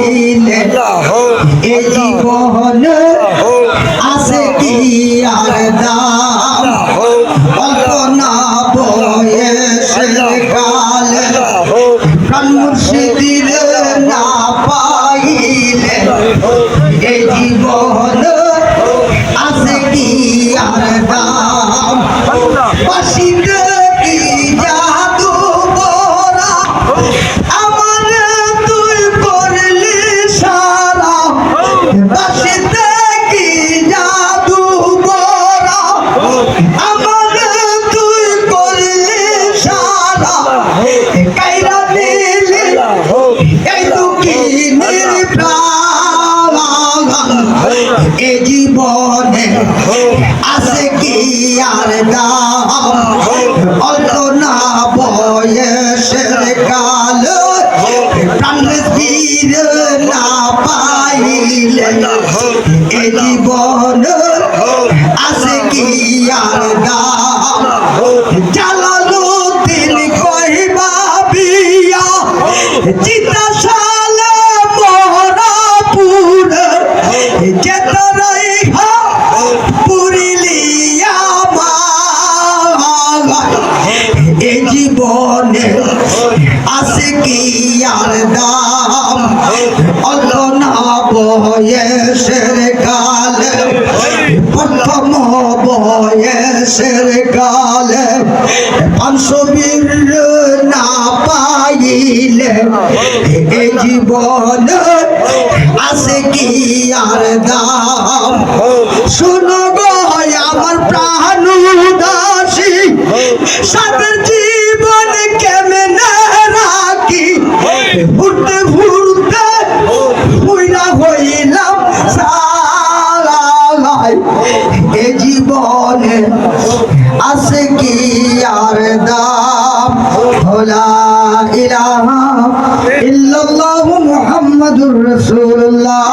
পাইলে এ জীবন আছে কি আর দাম কল্পনা বয়সের কালে প্রাণ মুর্শিদির না পাইলে এ জীবন আছে কি আর দাম বাসিতে কি জাদু করা আমার তুই করলি সারা বাসিতে কি জাদু করা আমার তুই করলি সারা কাইরা দিলি এই দুঃখিনীর প্রাণ এ জীবনে আছে কি আর দাম অল্প না বয়সের কাল প্রাণ বীর না পাইলে এ জীবন আছে কি আর দাম জালালুদ্দিন কহিবা বিয়া চিতা সালে মহারাপুর যেতরাই পুরিলিয়া এ জীবনে আছে কি আর দাম অল্প না বয়সের কালে প্রথম বয়সের কালে 500 বীর না পাইলে এ জীবন আছে কি আর দাম শুনো গো আমার প্রাণ উদাসী সাদের জীবন কেমনে রাখি উঠতে ফুরতে উইরা হইলাম সালাই এ জীবনে আছে কি আর দাম লা ইলাহা ইল্লাল্লাহু মুহাম্মাদুর রাসূলুল্লাহ।